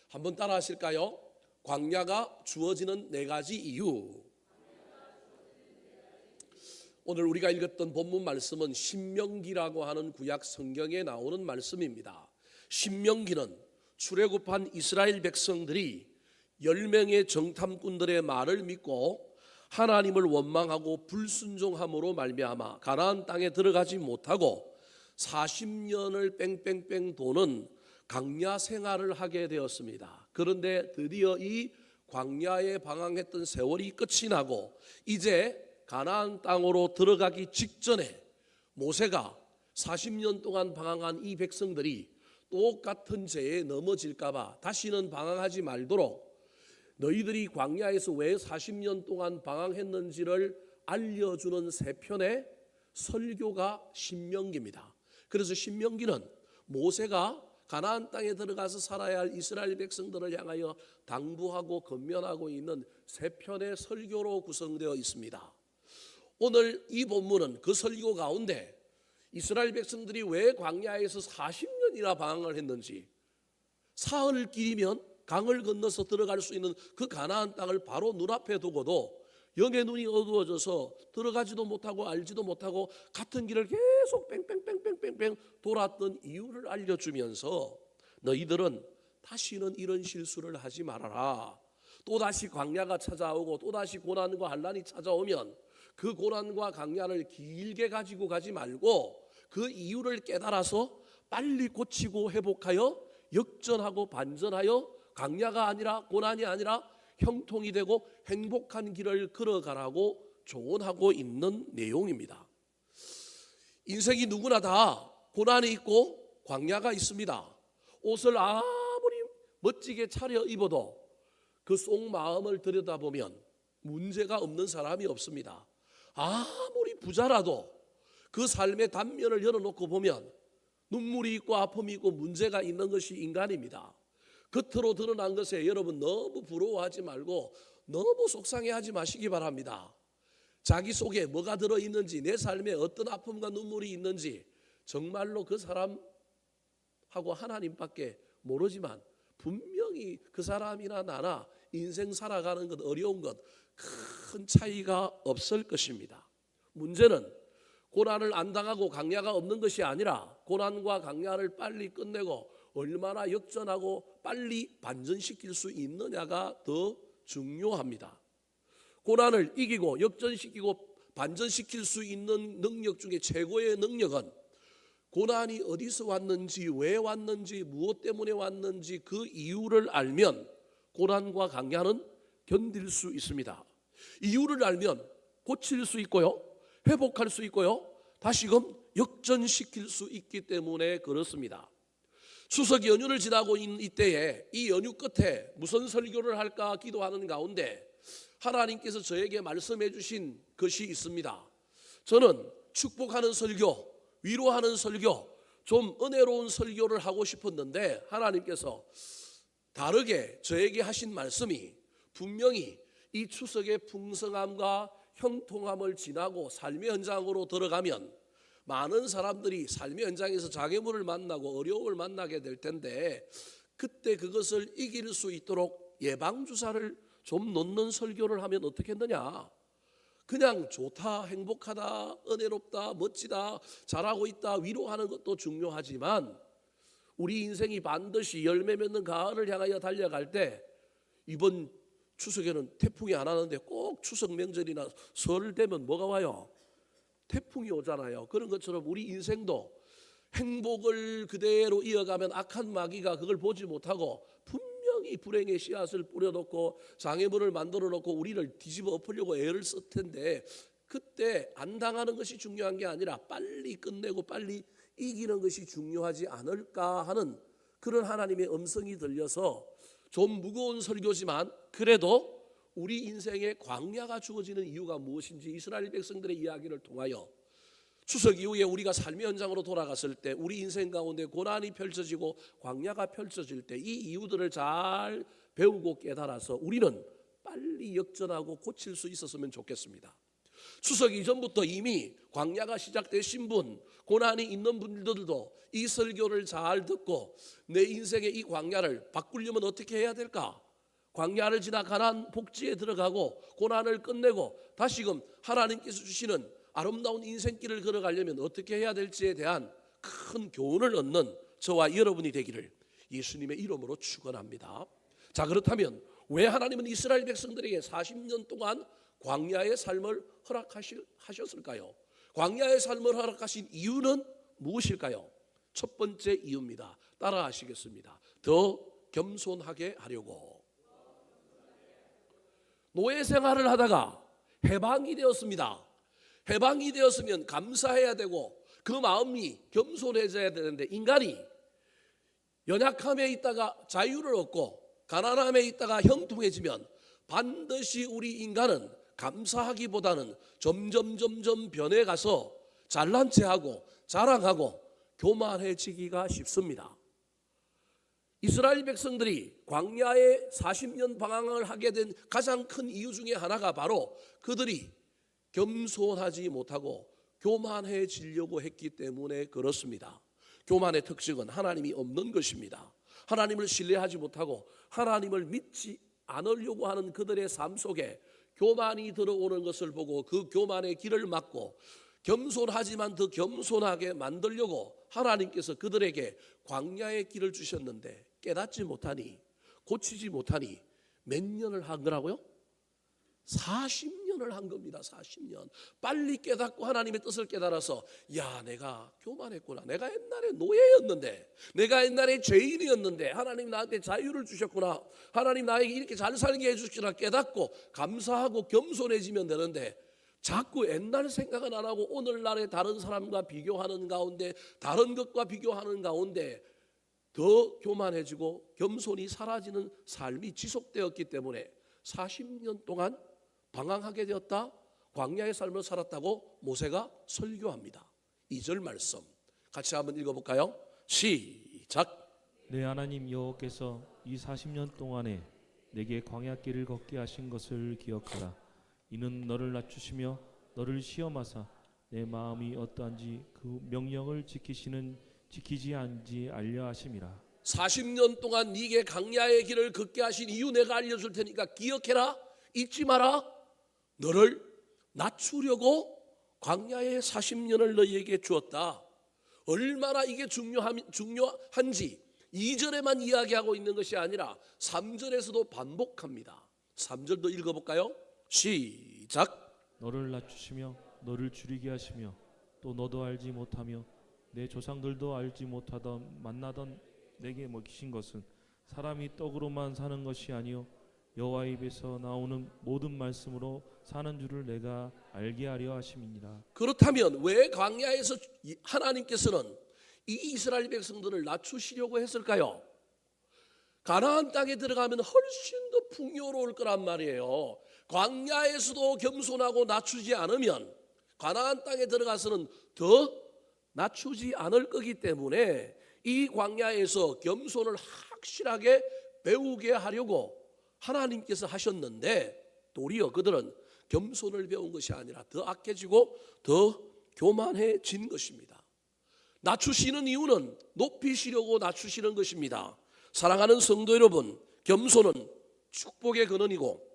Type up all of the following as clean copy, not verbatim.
한번 따라 하실까요? 광야가 주어지는 4가지 이유. 오늘 우리가 읽었던 본문 말씀은 신명기라고 하는 구약 성경에 나오는 말씀입니다. 신명기는 출애굽한 이스라엘 백성들이 10명의 정탐꾼들의 말을 믿고 하나님을 원망하고 불순종함으로 말미암아 가나안 땅에 들어가지 못하고 40년을 뺑뺑뺑 도는 광야 생활을 하게 되었습니다. 그런데 드디어 이 광야에 방황했던 세월이 끝이 나고 이제 가나안 땅으로 들어가기 직전에 모세가 40년 동안 방황한 이 백성들이 똑같은 죄에 넘어질까 봐 다시는 방황하지 말도록 너희들이 광야에서 왜 40년 동안 방황했는지를 알려주는 3편의 설교가 신명기입니다. 그래서 신명기는 모세가 가나안 땅에 들어가서 살아야 할 이스라엘 백성들을 향하여 당부하고 권면하고 있는 3편의 설교로 구성되어 있습니다. 오늘 이 본문은 그 설교 가운데 이스라엘 백성들이 왜 광야에서 40년이나 방황을 했는지, 사흘 길이면 강을 건너서 들어갈 수 있는 그 가나안 땅을 바로 눈앞에 두고도 영의 눈이 어두워져서 들어가지도 못하고 알지도 못하고 같은 길을 계속 뺑뺑뺑뺑뺑뺑 돌았던 이유를 알려주면서 너희들은 다시는 이런 실수를 하지 말아라. 또다시 광야가 찾아오고 또다시 고난과 환난이 찾아오면 그 고난과 광야를 길게 가지고 가지 말고 그 이유를 깨달아서 빨리 고치고 회복하여 역전하고 반전하여 광야가 아니라 고난이 아니라 형통이 되고 행복한 길을 걸어가라고 조언하고 있는 내용입니다. 인생이 누구나 다 고난이 있고 광야가 있습니다. 옷을 아무리 멋지게 차려 입어도 그 속마음을 들여다보면 문제가 없는 사람이 없습니다. 아무리 부자라도 그 삶의 단면을 열어놓고 보면 눈물이 있고 아픔이 있고 문제가 있는 것이 인간입니다. 겉으로 드러난 것에 여러분 너무 부러워하지 말고 너무 속상해하지 마시기 바랍니다. 자기 속에 뭐가 들어있는지, 내 삶에 어떤 아픔과 눈물이 있는지 정말로 그 사람하고 하나님밖에 모르지만 분명히 그 사람이나 나나 인생 살아가는 것, 어려운 것 큰 차이가 없을 것입니다. 문제는 고난을 안 당하고 광야가 없는 것이 아니라 고난과 광야를 빨리 끝내고 얼마나 역전하고 빨리 반전시킬 수 있느냐가 더 중요합니다. 고난을 이기고 역전시키고 반전시킬 수 있는 능력 중에 최고의 능력은 고난이 어디서 왔는지, 왜 왔는지, 무엇 때문에 왔는지 그 이유를 알면 고난과 광야는 견딜 수 있습니다. 이유를 알면 고칠 수 있고요, 회복할 수 있고요, 다시금 역전시킬 수 있기 때문에 그렇습니다. 추석 연휴를 지나고 있는 이때에 이 연휴 끝에 무슨 설교를 할까 기도하는 가운데 하나님께서 저에게 말씀해 주신 것이 있습니다. 저는 축복하는 설교, 위로하는 설교, 좀 은혜로운 설교를 하고 싶었는데 하나님께서 다르게 저에게 하신 말씀이 분명히 이 추석의 풍성함과 형통함을 지나고 삶의 현장으로 들어가면 많은 사람들이 삶의 현장에서 장애물을 만나고 어려움을 만나게 될 텐데 그때 그것을 이길 수 있도록 예방주사를 좀 놓는 설교를 하면 어떻겠느냐. 그냥 좋다, 행복하다, 은혜롭다, 멋지다, 잘하고 있다, 위로하는 것도 중요하지만 우리 인생이 반드시 열매 맺는 가을을 향하여 달려갈 때 이번 추석에는 태풍이 안 하는데 꼭 추석 명절이나 설 되면 뭐가 와요? 태풍이 오잖아요. 그런 것처럼 우리 인생도 행복을 그대로 이어가면 악한 마귀가 그걸 보지 못하고 분명히 불행의 씨앗을 뿌려놓고 장애물을 만들어 놓고 우리를 뒤집어 엎으려고 애를 쓸 텐데 그때 안 당하는 것이 중요한 게 아니라 빨리 끝내고 빨리 이기는 것이 중요하지 않을까 하는 그런 하나님의 음성이 들려서 좀 무거운 설교지만 그래도 우리 인생에 광야가 주어지는 이유가 무엇인지 이스라엘 백성들의 이야기를 통하여 추석 이후에 우리가 삶의 현장으로 돌아갔을 때 우리 인생 가운데 고난이 펼쳐지고 광야가 펼쳐질 때 이 이유들을 잘 배우고 깨달아서 우리는 빨리 역전하고 고칠 수 있었으면 좋겠습니다. 추석 이전부터 이미 광야가 시작되신 분, 고난이 있는 분들도 이 설교를 잘 듣고 내 인생의 이 광야를 바꾸려면 어떻게 해야 될까? 광야를 지나 가나안 복지에 들어가고 고난을 끝내고 다시금 하나님께서 주시는 아름다운 인생길을 걸어가려면 어떻게 해야 될지에 대한 큰 교훈을 얻는 저와 여러분이 되기를 예수님의 이름으로 축원합니다. 자, 그렇다면 왜 하나님은 이스라엘 백성들에게 40년 동안 광야의 삶을 허락하셨을까요? 광야의 삶을 허락하신 이유는 무엇일까요? 첫 번째 이유입니다. 따라하시겠습니다. 더 겸손하게 하려고. 노예 생활을 하다가 해방이 되었습니다. 해방이 되었으면 감사해야 되고 그 마음이 겸손해져야 되는데 인간이 연약함에 있다가 자유를 얻고 가난함에 있다가 형통해지면 반드시 우리 인간은 감사하기보다는 점점 변해가서 잘난 체하고 자랑하고 교만해지기가 쉽습니다. 이스라엘 백성들이 광야에 40년 방황을 하게 된 가장 큰 이유 중에 하나가 바로 그들이 겸손하지 못하고 교만해지려고 했기 때문에 그렇습니다. 교만의 특징은 하나님이 없는 것입니다. 하나님을 신뢰하지 못하고 하나님을 믿지 않으려고 하는 그들의 삶 속에 교만이 들어오는 것을 보고 그 교만의 길을 막고 겸손하지만 더 겸손하게 만들려고 하나님께서 그들에게 광야의 길을 주셨는데 깨닫지 못하니 고치지 못하니 몇 년을 한 거라고요? 40년을 한 겁니다. 40년. 빨리 깨닫고 하나님의 뜻을 깨달아서 야, 내가 교만했구나. 내가 옛날에 노예였는데, 내가 옛날에 죄인이었는데 하나님 나한테 자유를 주셨구나. 하나님 나에게 이렇게 잘 살게 해주시구나 깨닫고 감사하고 겸손해지면 되는데 자꾸 옛날 생각은 안 하고 오늘날의 다른 사람과 비교하는 가운데 다른 것과 비교하는 가운데 더 교만해지고 겸손이 사라지는 삶이 지속되었기 때문에 40년 동안 방황하게 되었다. 광야의 삶을 살았다고 모세가 설교합니다. 2절 말씀 같이 한번 읽어볼까요? 시작. 내 하나님 여호와께서 이 40년 동안에 내게 광야길을 걷게 하신 것을 기억하라. 이는 너를 낮추시며 너를 시험하사 내 마음이 어떠한지 그 명령을 지키지 않지 알려 하심이라. 40년 동안 네게 광야의 길을 걷게 하신 이유 내가 알려줄 테니까 기억해라. 잊지 마라. 너를 낮추려고 광야의 40년을 너희에게 주었다. 얼마나 이게 중요한지 2절에만 이야기하고 있는 것이 아니라 3절에서도 반복합니다. 3절도 읽어볼까요? 시작. 너를 낮추시며 너를 줄이게 하시며 또 너도 알지 못하며 내 조상들도 알지 못하던 만나던 내게 먹이신 것은 사람이 떡으로만 사는 것이 아니요 여호와 입에서 나오는 모든 말씀으로 사는 줄을 내가 알게 하려 하심이니라. 그렇다면 왜 광야에서 하나님께서는 이 이스라엘 백성들을 낮추시려고 했을까요? 가나안 땅에 들어가면 훨씬 더 풍요로울 거란 말이에요. 광야에서도 겸손하고 낮추지 않으면 가나안 땅에 들어가서는 더 낮추지 않을 거기 때문에 이 광야에서 겸손을 확실하게 배우게 하려고 하나님께서 하셨는데 도리어 그들은 겸손을 배운 것이 아니라 더 악해지고 더 교만해진 것입니다. 낮추시는 이유는 높이시려고 낮추시는 것입니다. 사랑하는 성도 여러분, 겸손은 축복의 근원이고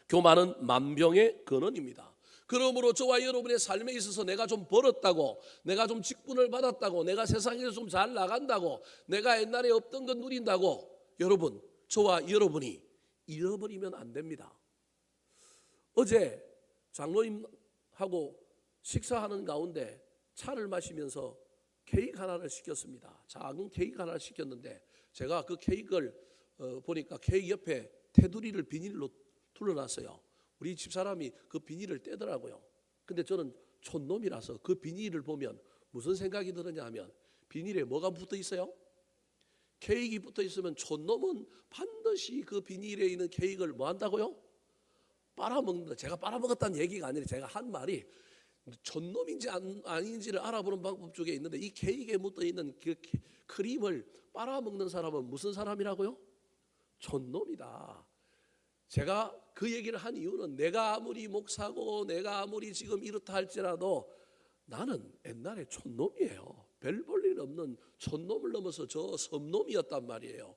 교만은 만병의 근원입니다. 그러므로 저와 여러분의 삶에 있어서 내가 좀 벌었다고, 내가 좀 직분을 받았다고, 내가 세상에서 좀 잘 나간다고, 내가 옛날에 없던 것 누린다고 여러분, 저와 여러분이 잃어버리면 안 됩니다. 어제 장로님하고 식사하는 가운데 차를 마시면서 케이크 하나를 시켰습니다. 작은 케이크 하나를 시켰는데 제가 그 케이크를 보니까 케이크 옆에 테두리를 비닐로 둘러놨어요. 우리 집사람이 그 비닐을 떼더라고요. 근데 저는 촌놈이라서 그 비닐을 보면 무슨 생각이 드느냐 하면 비닐에 뭐가 붙어 있어요? 케이크 붙어 있으면 촌놈은 반드시 그 비닐에 있는 케이크를 뭐 한다고요? 빨아먹는다. 제가 빨아먹었다는 얘기가 아니라 제가 한 말이 촌놈인지 아닌지를 알아보는 방법 중에 있는데 이 케이크에 묻어 있는 그 크림을 빨아먹는 사람은 무슨 사람이라고요? 촌놈이다. 제가 그 얘기를 한 이유는 내가 아무리 목사고 내가 아무리 지금 이렇다 할지라도 나는 옛날에 촌놈이에요. 별 볼 일 없는 촌놈을 넘어서 저 섬놈이었단 말이에요.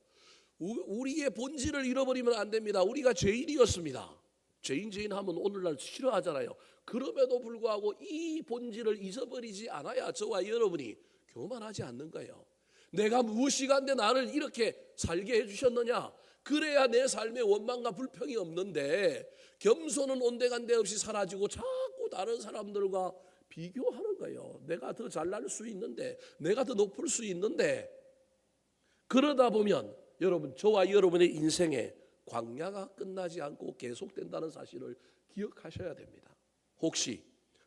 우리의 본질을 잃어버리면 안 됩니다. 우리가 죄인이었습니다. 죄인 하면 오늘날 싫어하잖아요. 그럼에도 불구하고 이 본질을 잊어버리지 않아야 저와 여러분이 교만하지 않는 거예요. 내가 무엇이간데 나를 이렇게 살게 해주셨느냐? 그래야 내 삶에 원망과 불평이 없는데 겸손은 온데간데 없이 사라지고 자꾸 다른 사람들과 비교하는 거예요. 내가 더 잘날 수 있는데, 내가 더 높을 수 있는데, 그러다 보면 여러분, 저와 여러분의 인생에 광야가 끝나지 않고 계속된다는 사실을 기억하셔야 됩니다. 혹시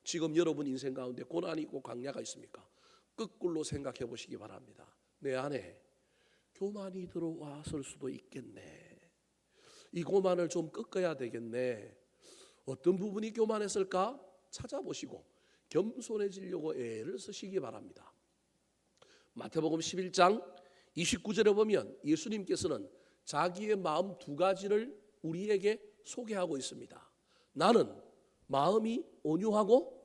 지금 여러분 인생 가운데 고난이 있고 광야가 있습니까? 거꾸로 생각해 보시기 바랍니다. 내 안에 교만이 들어왔을 수도 있겠네. 이 교만을 좀 꺾어야 되겠네. 어떤 부분이 교만했을까? 찾아보시고 겸손해지려고 애를 쓰시기 바랍니다. 마태복음 11장 29절에 보면 예수님께서는 자기의 마음 두 가지를 우리에게 소개하고 있습니다. 나는 마음이 온유하고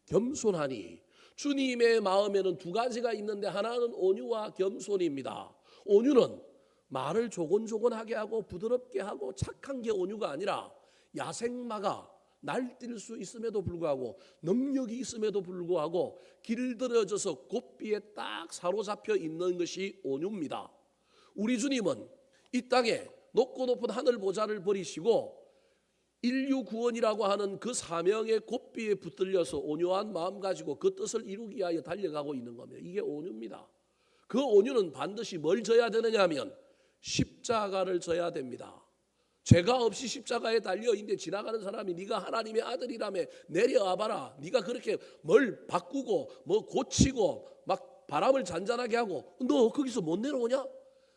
겸손하니. 주님의 마음에는 두 가지가 있는데 하나는 온유와 겸손입니다. 온유는 말을 조곤조곤하게 하고 부드럽게 하고 착한 게 온유가 아니라 야생마가 날뛸 수 있음에도 불구하고 능력이 있음에도 불구하고 길들여져서 고삐에 딱 사로잡혀 있는 것이 온유입니다. 우리 주님은 이 땅에 높고 높은 하늘 보좌를 버리시고 인류 구원이라고 하는 그 사명의 고삐에 붙들려서 온유한 마음 가지고 그 뜻을 이루기 위하여 달려가고 있는 겁니다. 이게 온유입니다. 그 온유는 반드시 뭘 져야 되느냐 하면 십자가를 져야 됩니다. 죄가 없이 십자가에 달려있는데 지나가는 사람이 네가 하나님의 아들이라며 내려와 봐라. 네가 그렇게 뭘 바꾸고 뭐 고치고 막 바람을 잔잔하게 하고 너 거기서 못 내려오냐?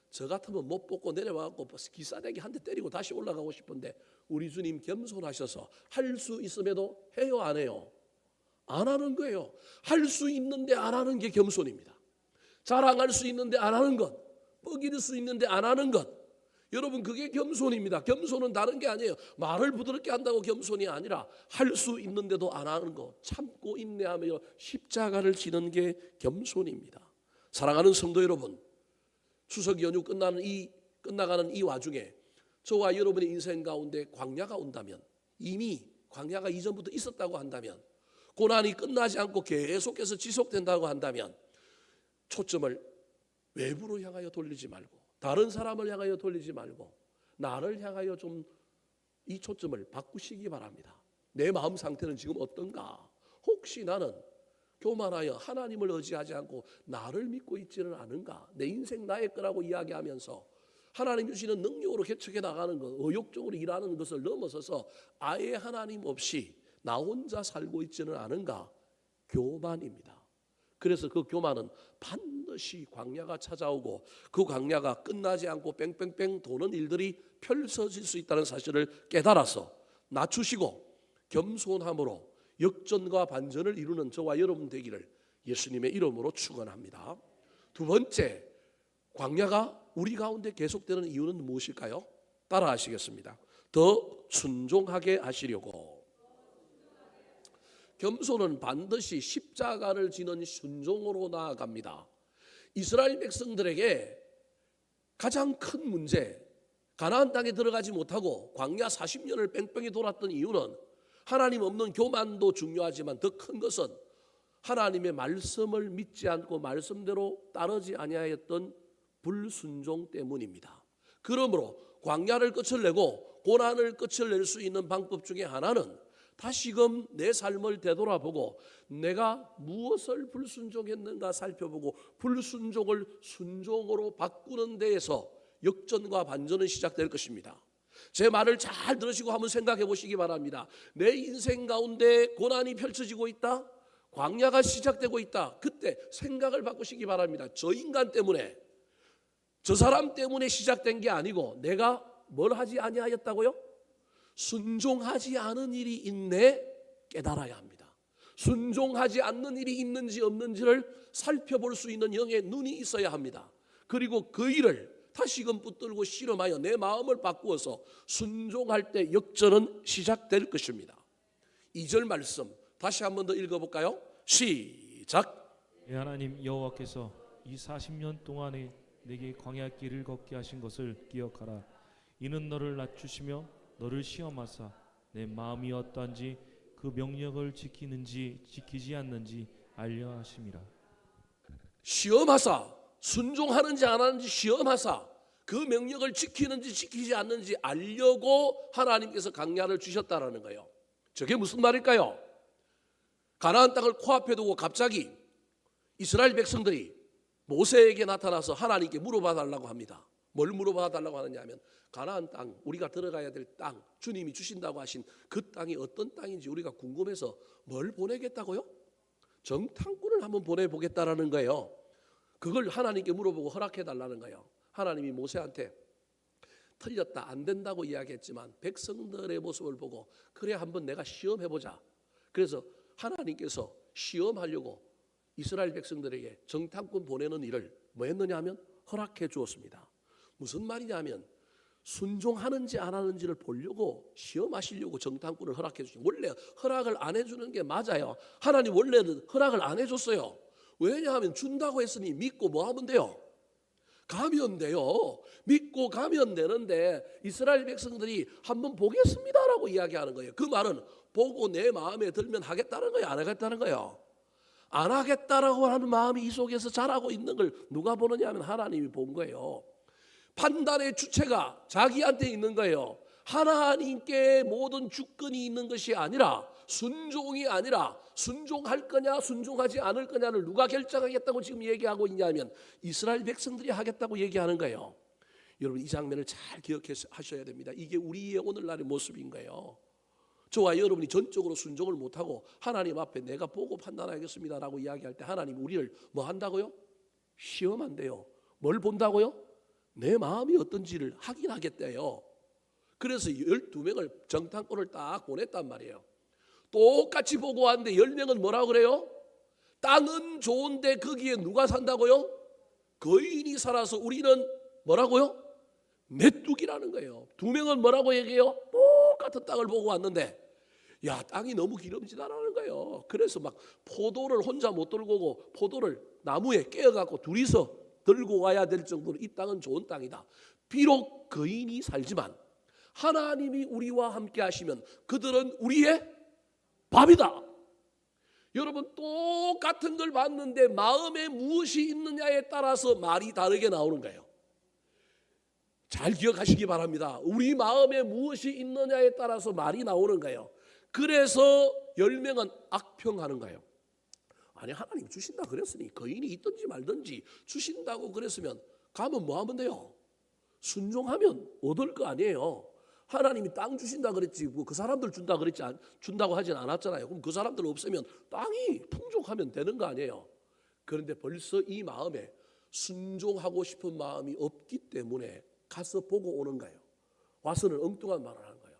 저 같으면 못 벗고 내려와갖고 기싸대기 한 대 때리고 다시 올라가고 싶은데 우리 주님 겸손하셔서 할 수 있음에도 해요, 안 해요? 안 하는 거예요. 할 수 있는데 안 하는 게 겸손입니다. 자랑할 수 있는데 안 하는 것, 뻐길 수 있는데 안 하는 것, 여러분 그게 겸손입니다. 겸손은 다른 게 아니에요. 말을 부드럽게 한다고 겸손이 아니라 할 수 있는데도 안 하는 것, 참고 인내하며 십자가를 지는 게 겸손입니다. 사랑하는 성도 여러분, 추석 연휴 끝나가는 이 와중에 저와 여러분의 인생 가운데 광야가 온다면, 이미 광야가 이전부터 있었다고 한다면, 고난이 끝나지 않고 계속해서 지속된다고 한다면 초점을 외부로 향하여 돌리지 말고 다른 사람을 향하여 돌리지 말고 나를 향하여 좀 이 초점을 바꾸시기 바랍니다. 내 마음 상태는 지금 어떤가? 혹시 나는 교만하여 하나님을 의지하지 않고 나를 믿고 있지는 않은가? 내 인생 나의 거라고 이야기하면서 하나님 주시는 능력으로 개척해 나가는 것, 의욕적으로 일하는 것을 넘어서서 아예 하나님 없이 나 혼자 살고 있지는 않은가? 교만입니다. 그래서 그 교만은 반드시 광야가 찾아오고 그 광야가 끝나지 않고 뺑뺑뺑 도는 일들이 펼쳐질 수 있다는 사실을 깨달아서 낮추시고 겸손함으로 역전과 반전을 이루는 저와 여러분 되기를 예수님의 이름으로 축원합니다. 두 번째, 광야가 우리 가운데 계속되는 이유는 무엇일까요? 따라 하시겠습니다. 더 순종하게 하시려고. 겸손은 반드시 십자가를 지는 순종으로 나아갑니다. 이스라엘 백성들에게 가장 큰 문제, 가나안 땅에 들어가지 못하고 광야 40년을 뺑뺑이 돌았던 이유는 하나님 없는 교만도 중요하지만 더 큰 것은 하나님의 말씀을 믿지 않고 말씀대로 따르지 아니하였던 불순종 때문입니다. 그러므로 광야를 끝을 내고 고난을 끝을 낼 수 있는 방법 중에 하나는 다시금 내 삶을 되돌아보고 내가 무엇을 불순종했는가 살펴보고 불순종을 순종으로 바꾸는 데에서 역전과 반전은 시작될 것입니다. 제 말을 잘 들으시고 한번 생각해 보시기 바랍니다. 내 인생 가운데 고난이 펼쳐지고 있다, 광야가 시작되고 있다. 그때 생각을 바꾸시기 바랍니다. 저 인간 때문에, 저 사람 때문에 시작된 게 아니고 내가 뭘 하지 아니하였다고요? 순종하지 않은 일이 있네 깨달아야 합니다. 순종하지 않는 일이 있는지 없는지를 살펴볼 수 있는 영의 눈이 있어야 합니다. 그리고 그 일을 다시금 붙들고 실험하여 내 마음을 바꾸어서 순종할 때 역전은 시작될 것입니다. 2절 말씀 다시 한 번 더 읽어볼까요? 시작. 내 하나님 여호와께서 이 40년 동안에 내게 광야 길을 걷게 하신 것을 기억하라. 이는 너를 낮추시며 너를 시험하사 내 마음이 어떠한지 그 명령을 지키는지 지키지 않는지 알려 하심이라. 시험하사, 순종하는지 안 하는지 시험하사, 그 명령을 지키는지 지키지 않는지 알려고 하나님께서 광야를 주셨다라는 거예요. 저게 무슨 말일까요? 가나안 땅을 코앞에 두고 갑자기 이스라엘 백성들이 모세에게 나타나서 하나님께 물어봐 달라고 합니다. 뭘 물어봐 달라고 하느냐 하면 가나안 땅, 우리가 들어가야 될 땅, 주님이 주신다고 하신 그 땅이 어떤 땅인지 우리가 궁금해서 뭘 보내겠다고요? 정탐꾼을 한번 보내보겠다라는 거예요. 그걸 하나님께 물어보고 허락해 달라는 거예요. 하나님이 모세한테 틀렸다, 안 된다고 이야기했지만 백성들의 모습을 보고 그래 한번 내가 시험해보자. 그래서 하나님께서 시험하려고 이스라엘 백성들에게 정탐꾼 보내는 일을 뭐 했느냐 하면 허락해 주었습니다. 무슨 말이냐 하면 순종하는지 안 하는지를 보려고 시험하시려고 정탐꾼을 허락해 주신. 원래 허락을 안 해주는 게 맞아요. 하나님 원래는 허락을 안 해줬어요. 왜냐하면 준다고 했으니 믿고 뭐 하면 돼요? 가면 돼요. 믿고 가면 되는데 이스라엘 백성들이 한번 보겠습니다라고 이야기하는 거예요. 그 말은 보고 내 마음에 들면 하겠다는 거예요, 안 하겠다는 거예요? 안 하겠다라고 하는 마음이 이 속에서 자라고 있는 걸 누가 보느냐 하면 하나님이 본 거예요. 판단의 주체가 자기한테 있는 거예요. 하나님께 모든 주권이 있는 것이 아니라, 순종이 아니라 순종할 거냐 순종하지 않을 거냐를 누가 결정하겠다고 지금 얘기하고 있냐면 이스라엘 백성들이 하겠다고 얘기하는 거예요. 여러분 이 장면을 잘 기억하셔야 됩니다. 이게 우리의 오늘날의 모습인 거예요. 저와 여러분이 전적으로 순종을 못하고 하나님 앞에 내가 보고 판단하겠습니다라고 이야기할 때 하나님 우리를 뭐 한다고요? 시험한대요. 뭘 본다고요? 내 마음이 어떤지를 확인하겠대요. 그래서 12명을 정탐꾼을 딱 보냈단 말이에요. 똑같이 보고 왔는데 10명은 뭐라고 그래요? 땅은 좋은데 거기에 누가 산다고요? 거인이 살아서 우리는 뭐라고요? 메뚜기라는 거예요. 2명은 뭐라고 얘기해요? 똑같은 땅을 보고 왔는데 야 땅이 너무 기름지다라는 거예요. 그래서 막 포도를 혼자 못 들고 오고 포도를 나무에 깨어갖고 둘이서 들고 와야 될 정도로 이 땅은 좋은 땅이다. 비록 거인이 살지만 하나님이 우리와 함께 하시면 그들은 우리의 밥이다. 여러분 똑같은 걸 봤는데 마음에 무엇이 있느냐에 따라서 말이 다르게 나오는 거예요. 잘 기억하시기 바랍니다. 우리 마음에 무엇이 있느냐에 따라서 말이 나오는 거예요. 그래서 10명은 악평하는 거예요. 아니 하나님 주신다 그랬으니 거인이 있든지 말든지 주신다고 그랬으면 가면 뭐 하면 돼요? 순종하면 얻을 거 아니에요. 하나님이 땅 주신다 그랬지 뭐 그 사람들 준다 그랬지 준다고 하진 않았잖아요. 그럼 그 사람들 없으면 땅이 풍족하면 되는 거 아니에요. 그런데 벌써 이 마음에 순종하고 싶은 마음이 없기 때문에 가서 보고 오는 거예요. 와서는 엉뚱한 말을 하는 거예요.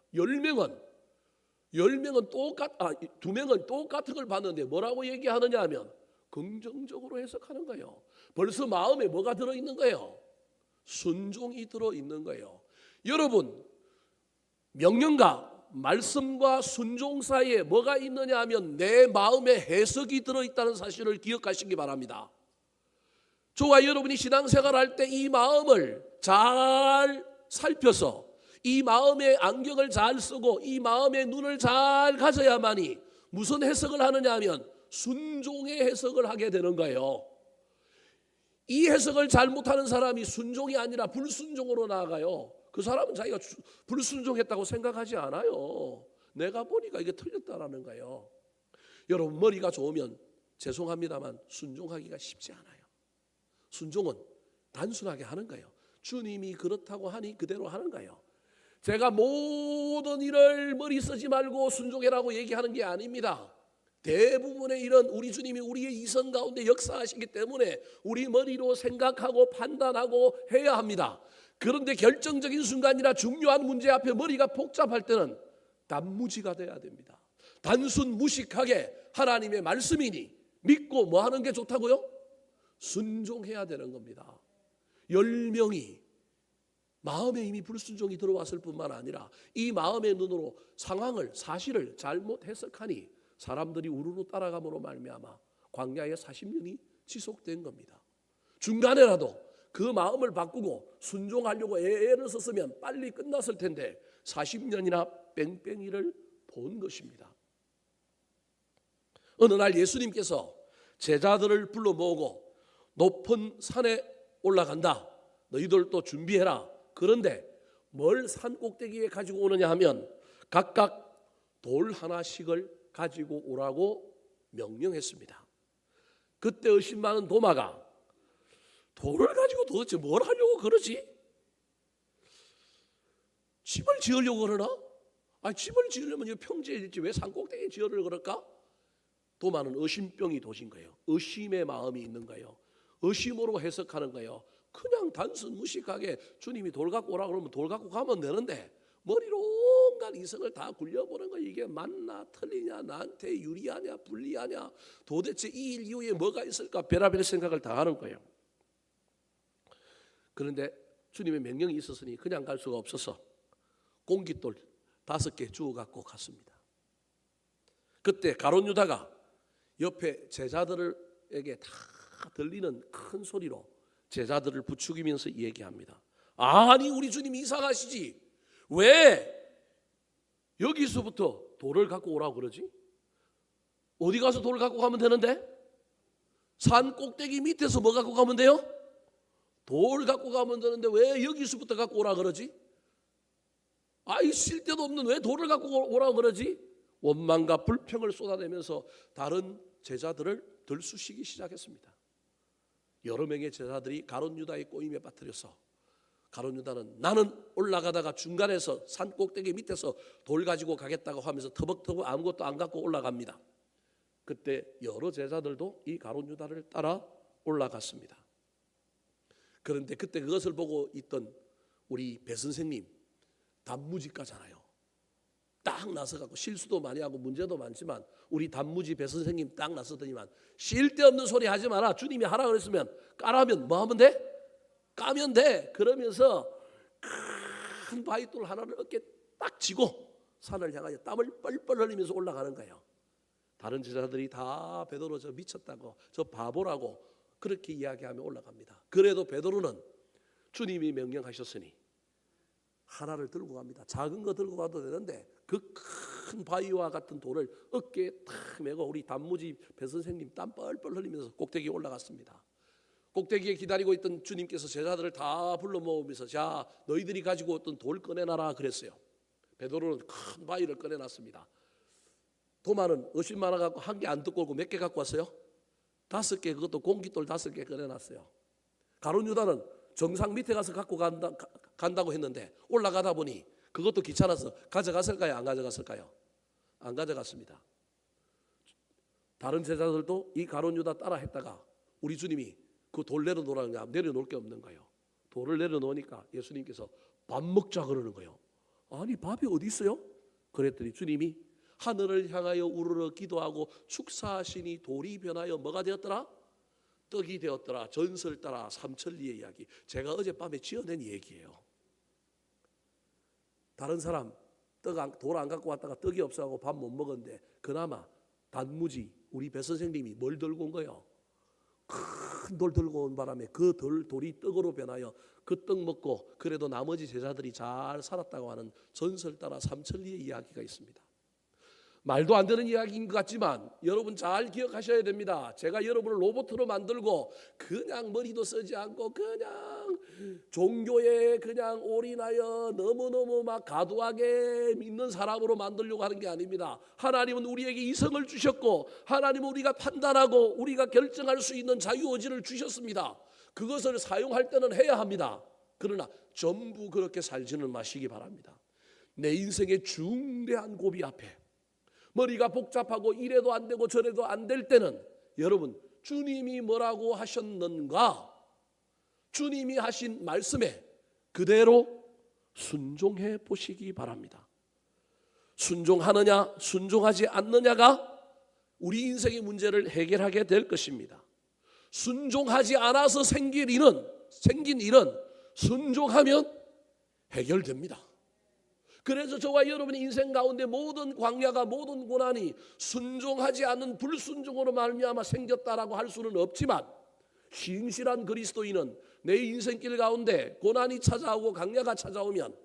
2명은 똑같은 걸 봤는데 뭐라고 얘기하느냐 하면 긍정적으로 해석하는 거예요. 벌써 마음에 뭐가 들어있는 거예요? 순종이 들어있는 거예요. 여러분 명령과 말씀과 순종 사이에 뭐가 있느냐 하면 내 마음에 해석이 들어있다는 사실을 기억하시기 바랍니다. 저와 여러분이 신앙생활할 때 이 마음을 잘 살펴서 이 마음의 안경을 잘 쓰고 이 마음의 눈을 잘 가져야만이 무슨 해석을 하느냐 하면 순종의 해석을 하게 되는 거예요. 이 해석을 잘못하는 사람이 순종이 아니라 불순종으로 나아가요. 그 사람은 자기가 불순종했다고 생각하지 않아요. 내가 보니까 이게 틀렸다라는 거예요. 여러분 머리가 좋으면 죄송합니다만 순종하기가 쉽지 않아요. 순종은 단순하게 하는 거예요. 주님이 그렇다고 하니 그대로 하는 거예요. 제가 모든 일을 머리 쓰지 말고 순종해라고 얘기하는 게 아닙니다. 대부분의 일은 우리 주님이 우리의 이성 가운데 역사하시기 때문에 우리 머리로 생각하고 판단하고 해야 합니다. 그런데 결정적인 순간이나 중요한 문제 앞에 머리가 복잡할 때는 단무지가 돼야 됩니다. 단순 무식하게 하나님의 말씀이니 믿고 뭐 하는 게 좋다고요? 순종해야 되는 겁니다. 10명이 마음에 이미 불순종이 들어왔을 뿐만 아니라 이 마음의 눈으로 상황을 사실을 잘못 해석하니 사람들이 우르르 따라감으로 말미암아 광야의 40년이 지속된 겁니다. 중간에라도 그 마음을 바꾸고 순종하려고 애를 썼으면 빨리 끝났을 텐데 40년이나 뺑뺑이를 본 것입니다. 어느 날 예수님께서 제자들을 불러 모으고 높은 산에 올라간다. 너희들도 준비해라. 그런데 뭘 산 꼭대기에 가지고 오느냐 하면 각각 돌 하나씩을 가지고 오라고 명령했습니다. 그때 의심 많은 도마가 돌을 가지고 도대체 뭘 하려고 그러지? 집을 지으려고 그러나? 집을 지으려면 이 평지에 있지 왜 산 꼭대기에 지으려고 그럴까? 도마는 의심병이 도신 거예요. 의심의 마음이 있는 거예요. 의심으로 해석하는 거예요. 그냥 단순 무식하게 주님이 돌 갖고 오라 그러면 돌 갖고 가면 되는데 머리로 온갖 이성을 다 굴려보는 거예요. 이게 맞나 틀리냐, 나한테 유리하냐 불리하냐, 도대체 이 일 이후에 뭐가 있을까, 별의별 생각을 다 하는 거예요. 그런데 주님의 명령이 있었으니 그냥 갈 수가 없어서 공깃돌 5개 주워 갖고 갔습니다. 그때 가룟 유다가 옆에 제자들에게 다 들리는 큰 소리로 제자들을 부추기면서 얘기합니다. 아니 우리 주님 이상하시지? 왜 여기서부터 돌을 갖고 오라고 그러지? 어디 가서 돌을 갖고 가면 되는데? 산 꼭대기 밑에서 뭐 갖고 가면 돼요? 돌 갖고 가면 되는데 왜 여기서부터 갖고 오라 그러지? 있을 데도 없는 왜 돌을 갖고 오라고 그러지? 원망과 불평을 쏟아내면서 다른 제자들을 들쑤시기 시작했습니다. 여러 명의 제자들이 가룟 유다의 꼬임에 빠뜨려서 가룟 유다는 나는 올라가다가 중간에서 산 꼭대기 밑에서 돌 가지고 가겠다고 하면서 터벅터벅 아무것도 안 갖고 올라갑니다. 그때 여러 제자들도 이 가룟 유다를 따라 올라갔습니다. 그런데 그때 그것을 보고 있던 우리 배 선생님 단무지가잖아요. 딱 나서갖고 실수도 많이 하고 문제도 많지만 우리 단무지 배 선생님 딱 나서더니만 쓸데없는 소리 하지 마라. 주님이 하라 그랬으면 까라면 뭐 하면 돼? 까면 돼. 그러면서 큰 바위돌 하나를 어깨에 딱 쥐고 산을 향하여 땀을 뻘뻘 흘리면서 올라가는 거예요. 다른 제자들이 다 베드로 저 미쳤다고 저 바보라고 그렇게 이야기하며 올라갑니다. 그래도 베드로는 주님이 명령하셨으니 하나를 들고 갑니다. 작은 거 들고 가도 되는데 그 큰 바위와 같은 돌을 어깨에 탁 메고 우리 단무지 배 선생님 땀 뻘뻘 흘리면서 꼭대기에 올라갔습니다. 꼭대기에 기다리고 있던 주님께서 제자들을 다 불러 모으면서 자 너희들이 가지고 왔던 돌 꺼내놔라 그랬어요. 베드로는 큰 바위를 꺼내놨습니다. 도마는 의심 많아갖고 한 개 안 듣고 오고 몇 개 갖고 왔어요? 5개, 그것도 공깃돌 5개 꺼내놨어요. 가룟 유다는 정상 밑에 가서 갖고 간다고 했는데 올라가다 보니 그것도 귀찮아서 가져갔을까요? 안 가져갔을까요? 안 가져갔습니다. 다른 제자들도 이 가룟 유다 따라 했다가 우리 주님이 그 돌 내려놓으라냐 내려놓을 게 없는 거예요. 돌을 내려놓으니까 예수님께서 밥 먹자 그러는 거예요. 아니 밥이 어디 있어요? 그랬더니 주님이 하늘을 향하여 우르르 기도하고 축사하시니 돌이 변하여 뭐가 되었더라? 떡이 되었더라. 전설 따라 삼천리의 이야기. 제가 어젯밤에 지어낸 얘기예요. 다른 사람 돌 안 갖고 왔다가 떡이 없어하고 밥 못 먹었는데 그나마 단무지 우리 배 선생님이 뭘 들고 온 거예요? 큰 돌 들고 온 바람에 그 돌이 떡으로 변하여 그 떡 먹고 그래도 나머지 제자들이 잘 살았다고 하는 전설 따라 삼천리의 이야기가 있습니다. 말도 안 되는 이야기인 것 같지만 여러분 잘 기억하셔야 됩니다. 제가 여러분을 로봇으로 만들고 그냥 머리도 쓰지 않고 그냥 종교에 그냥 올인하여 너무너무 막 과도하게 믿는 사람으로 만들려고 하는 게 아닙니다. 하나님은 우리에게 이성을 주셨고 하나님은 우리가 판단하고 우리가 결정할 수 있는 자유의지를 주셨습니다. 그것을 사용할 때는 해야 합니다. 그러나 전부 그렇게 살지는 마시기 바랍니다. 내 인생의 중대한 고비 앞에 머리가 복잡하고 이래도 안 되고 저래도 안 될 때는 여러분 주님이 뭐라고 하셨는가? 주님이 하신 말씀에 그대로 순종해 보시기 바랍니다. 순종하느냐 순종하지 않느냐가 우리 인생의 문제를 해결하게 될 것입니다. 순종하지 않아서 생긴 일은 순종하면 해결됩니다. 그래서 저와 여러분의 인생 가운데 모든 광야가 모든 고난이 순종하지 않는 불순종으로 말미암아 생겼다라고 할 수는 없지만 신실한 그리스도인은 내 인생길 가운데 고난이 찾아오고 광야가 찾아오면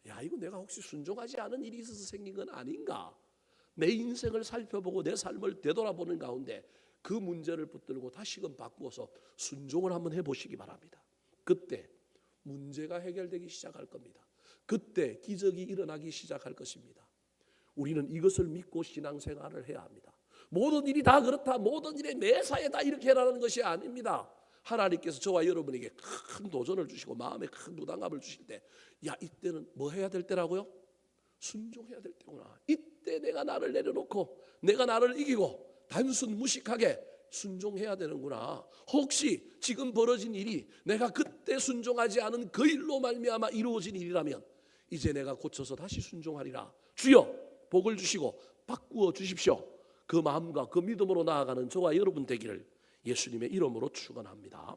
야 이거 내가 혹시 순종하지 않은 일이 있어서 생긴 건 아닌가? 내 인생을 살펴보고 내 삶을 되돌아보는 가운데 그 문제를 붙들고 다시금 바꾸어서 순종을 한번 해보시기 바랍니다. 그때 문제가 해결되기 시작할 겁니다. 그때 기적이 일어나기 시작할 것입니다. 우리는 이것을 믿고 신앙생활을 해야 합니다. 모든 일이 다 그렇다, 모든 일에 매사에 다 이렇게 해라는 것이 아닙니다. 하나님께서 저와 여러분에게 큰 도전을 주시고 마음에 큰 부담감을 주실 때, 야 이때는 뭐 해야 될 때라고요? 순종해야 될 때구나. 이때 내가 나를 내려놓고 내가 나를 이기고 단순 무식하게 순종해야 되는구나. 혹시 지금 벌어진 일이 내가 그때 순종하지 않은 그 일로 말미암아 이루어진 일이라면 이제 내가 고쳐서 다시 순종하리라. 주여 복을 주시고 바꾸어 주십시오. 그 마음과 그 믿음으로 나아가는 저와 여러분 되기를 예수님의 이름으로 축원합니다.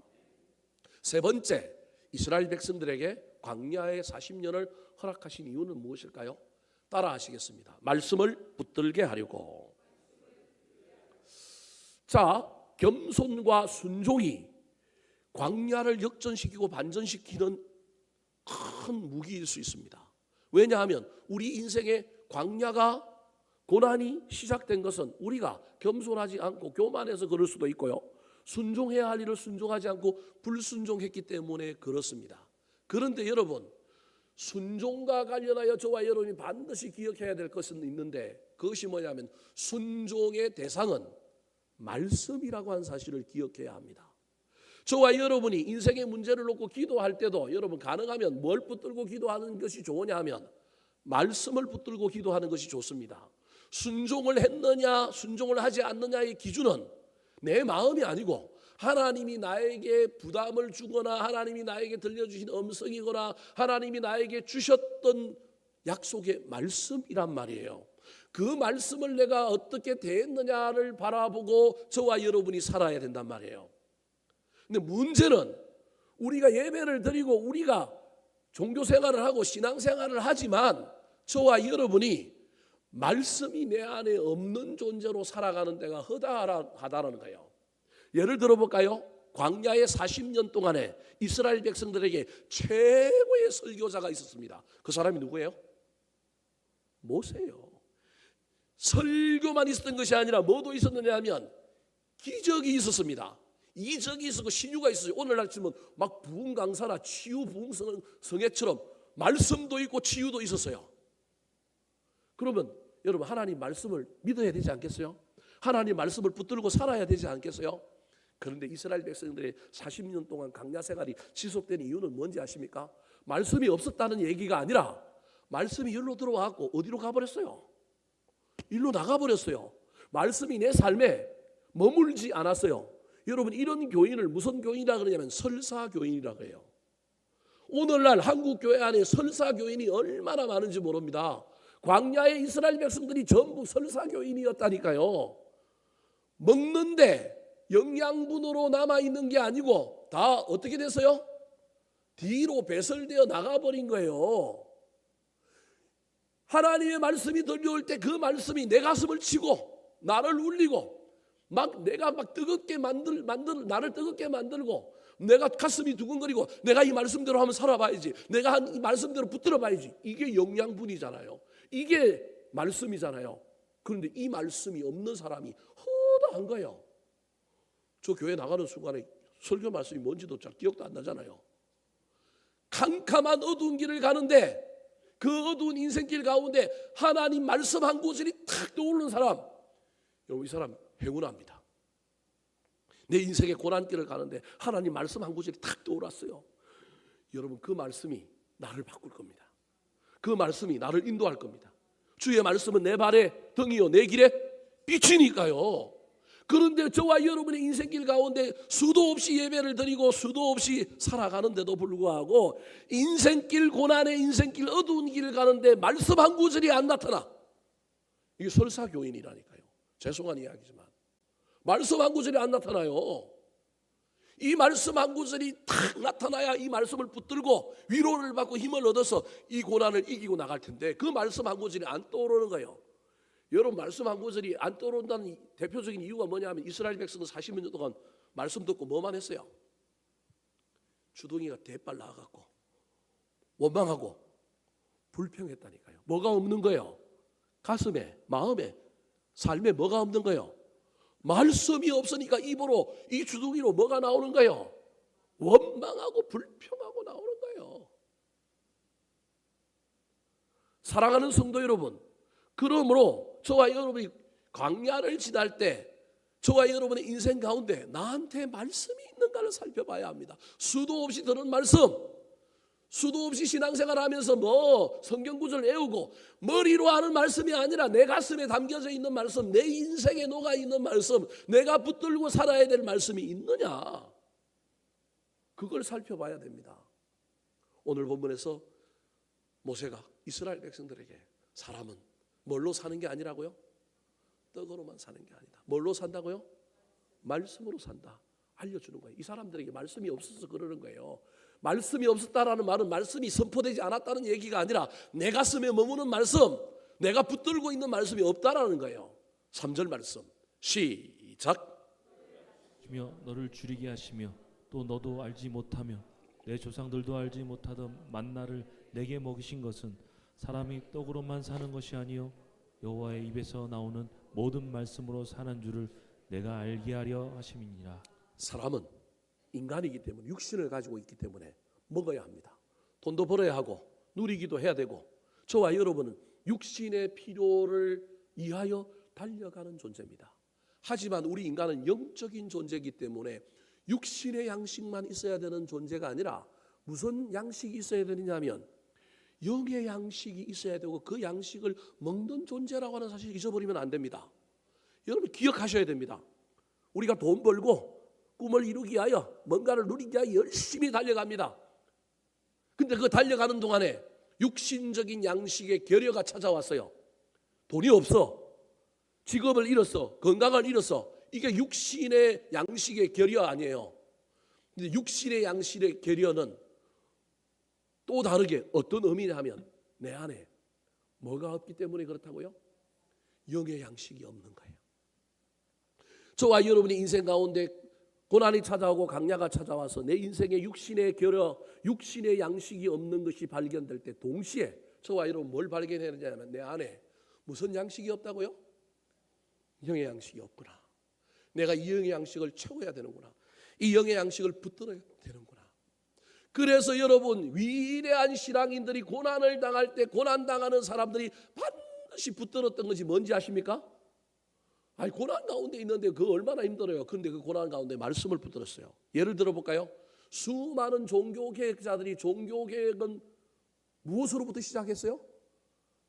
세 번째, 이스라엘 백성들에게 광야의 40년을 허락하신 이유는 무엇일까요? 따라 하시겠습니다. 말씀을 붙들게 하려고. 자, 겸손과 순종이 광야를 역전시키고 반전시키는 큰 무기일 수 있습니다. 왜냐하면 우리 인생의 광야가 고난이 시작된 것은 우리가 겸손하지 않고 교만해서 그럴 수도 있고요. 순종해야 할 일을 순종하지 않고 불순종했기 때문에 그렇습니다. 그런데 여러분, 순종과 관련하여 저와 여러분이 반드시 기억해야 될 것은 있는데 그것이 뭐냐면 순종의 대상은 말씀이라고 하는 사실을 기억해야 합니다. 저와 여러분이 인생의 문제를 놓고 기도할 때도 여러분 가능하면 뭘 붙들고 기도하는 것이 좋으냐 하면 말씀을 붙들고 기도하는 것이 좋습니다. 순종을 했느냐 순종을 하지 않느냐의 기준은 내 마음이 아니고 하나님이 나에게 부담을 주거나 하나님이 나에게 들려주신 음성이거나 하나님이 나에게 주셨던 약속의 말씀이란 말이에요. 그 말씀을 내가 어떻게 대했느냐를 바라보고 저와 여러분이 살아야 된단 말이에요. 근데 문제는 우리가 예배를 드리고 우리가 종교생활을 하고 신앙생활을 하지만 저와 여러분이 말씀이 내 안에 없는 존재로 살아가는 데가 허다하다는 거예요. 예를 들어볼까요? 광야의 40년 동안에 이스라엘 백성들에게 최고의 설교자가 있었습니다. 그 사람이 누구예요? 모세요. 설교만 있었던 것이 아니라 뭐도 있었느냐 하면 기적이 있었습니다. 이적이 있었고 신유가 있었어요. 오늘날 치면 막 부흥강사나 치유 부흥성회처럼 말씀도 있고 치유도 있었어요. 그러면 여러분 하나님 말씀을 믿어야 되지 않겠어요? 하나님 말씀을 붙들고 살아야 되지 않겠어요? 그런데 이스라엘 백성들의 40년 동안 광야 생활이 지속된 이유는 뭔지 아십니까? 말씀이 없었다는 얘기가 아니라 말씀이 일로 들어와갖고 어디로 가버렸어요? 일로 나가버렸어요. 말씀이 내 삶에 머물지 않았어요. 여러분 이런 교인을 무슨 교인이라 그러냐면 설사교인이라고 해요. 오늘날 한국 교회 안에 설사교인이 얼마나 많은지 모릅니다. 광야의 이스라엘 백성들이 전부 설사교인이었다니까요. 먹는데 영양분으로 남아있는 게 아니고 다 어떻게 됐어요? 뒤로 배설되어 나가버린 거예요. 하나님의 말씀이 들려올 때 그 말씀이 내 가슴을 치고 나를 울리고 막 내가 막 뜨겁게 나를 뜨겁게 만들고 내가 가슴이 두근거리고 내가 이 말씀대로 한번 살아봐야지, 내가 이 말씀대로 붙들어봐야지. 이게 영양분이잖아요. 이게 말씀이잖아요. 그런데 이 말씀이 없는 사람이 허다한 거예요. 저 교회 나가는 순간에 설교 말씀이 뭔지도 잘 기억도 안 나잖아요. 캄캄한 어두운 길을 가는데 그 어두운 인생길 가운데 하나님 말씀 한 구절이 탁 떠오르는 사람, 여러분 이 사람 행운합니다. 내 인생의 고난길을 가는데 하나님 말씀 한 구절이 탁 떠올랐어요. 여러분 그 말씀이 나를 바꿀 겁니다. 그 말씀이 나를 인도할 겁니다. 주의 말씀은 내 발의 등이요 내 길의 빛이니까요. 그런데 저와 여러분의 인생길 가운데 수도 없이 예배를 드리고 수도 없이 살아가는데도 불구하고 인생길 고난의 인생길 어두운 길을 가는데 말씀 한 구절이 안 나타나. 이게 설사교인이라니까요. 죄송한 이야기지만 말씀 한 구절이 안 나타나요. 이 말씀 한 구절이 탁 나타나야 이 말씀을 붙들고 위로를 받고 힘을 얻어서 이 고난을 이기고 나갈 텐데 그 말씀 한 구절이 안 떠오르는 거예요. 여러분, 말씀 한 구절이 안 떠오른다는 대표적인 이유가 뭐냐면 이스라엘 백성은 40년 동안 말씀 듣고 뭐만 했어요? 주둥이가 대빨 나와갖고 원망하고 불평했다니까요. 뭐가 없는 거예요? 가슴에, 마음에, 삶에 뭐가 없는 거예요? 말씀이 없으니까 입으로, 이 주둥이로 뭐가 나오는 거예요? 원망하고 불평하고 나오는 거예요. 사랑하는 성도 여러분, 그러므로 저와 여러분이 광야를 지날 때 저와 여러분의 인생 가운데 나한테 말씀이 있는가를 살펴봐야 합니다. 수도 없이 들은 말씀, 수도 없이 신앙생활하면서 뭐 성경구절 외우고 머리로 하는 말씀이 아니라 내 가슴에 담겨져 있는 말씀, 내 인생에 녹아 있는 말씀, 내가 붙들고 살아야 될 말씀이 있느냐, 그걸 살펴봐야 됩니다. 오늘 본문에서 모세가 이스라엘 백성들에게 사람은 뭘로 사는 게 아니라고요? 떡으로만 사는 게 아니다. 뭘로 산다고요? 말씀으로 산다. 알려주는 거예요. 이 사람들에게 말씀이 없어서 그러는 거예요. 말씀이 없었다라는 말은 말씀이 선포되지 않았다는 얘기가 아니라 내 가슴에 머무는 말씀, 내가 붙들고 있는 말씀이 없다라는 거예요. 3절 말씀 시작. 너를 줄이게 하시며 또 너도 알지 못하며 내 조상들도 알지 못하던 만나를 내게 먹이신 것은 사람이 떡으로만 사는 것이 아니요 여호와의 입에서 나오는 모든 말씀으로 사는 줄을 내가 알게 하려 하심이니라. 사람은 인간이기 때문에 육신을 가지고 있기 때문에 먹어야 합니다. 돈도 벌어야 하고 누리기도 해야 되고 저와 여러분은 육신의 필요를 위하여 달려가는 존재입니다. 하지만 우리 인간은 영적인 존재이기 때문에 육신의 양식만 있어야 되는 존재가 아니라 무슨 양식이 있어야 되느냐면 영의 양식이 있어야 되고 그 양식을 먹는 존재라고 하는 사실을 잊어버리면 안 됩니다. 여러분 기억하셔야 됩니다. 우리가 돈 벌고 꿈을 이루기 위하여 뭔가를 누리기 위하여 열심히 달려갑니다. 근데 그 달려가는 동안에 육신적인 양식의 결여가 찾아왔어요. 돈이 없어, 직업을 잃었어, 건강을 잃었어. 이게 육신의 양식의 결여 아니에요. 근데 육신의 양식의 결여는 또 다르게 어떤 의미냐면 내 안에 뭐가 없기 때문에 그렇다고요? 영의 양식이 없는 거예요. 저와 여러분의 인생 가운데 고난이 찾아오고 강야가 찾아와서 내 인생에 육신의 결여, 육신의 양식이 없는 것이 발견될 때 동시에 저와 여러분 뭘 발견했느냐면 내 안에 무슨 양식이 없다고요? 영의 양식이 없구나. 내가 이 영의 양식을 채워야 되는구나. 이 영의 양식을 붙들어야 되는구나. 그래서 여러분 위대한 신앙인들이 고난을 당할 때 고난당하는 사람들이 반드시 붙들었던 것이 뭔지 아십니까? 아니 고난 가운데 있는데 그 얼마나 힘들어요. 그런데 그 고난 가운데 말씀을 붙들었어요. 예를 들어볼까요? 수많은 종교개혁자들이 종교개혁은 무엇으로부터 시작했어요?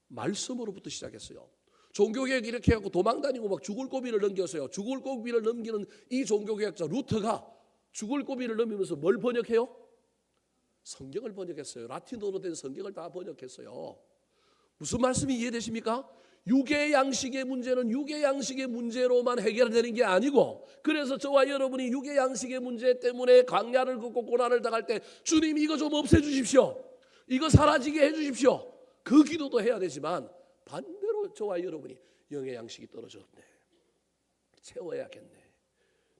말씀으로부터 시작했어요. 종교개혁 이렇게 해갖고 도망다니고 막 죽을 고비를 넘겼어요. 죽을 고비를 넘기는 이 종교개혁자 루터가 죽을 고비를 넘기면서 뭘 번역해요? 성경을 번역했어요. 라틴어로 된 성경을 다 번역했어요. 무슨 말씀이 이해되십니까? 육의 양식의 문제는 육의 양식의 문제로만 해결되는 게 아니고, 그래서 저와 여러분이 육의 양식의 문제 때문에 광야를 걷고 고난을 당할 때 주님 이거 좀 없애주십시오, 이거 사라지게 해주십시오, 그 기도도 해야 되지만 반대로 저와 여러분이 영의 양식이 떨어졌네, 채워야겠네,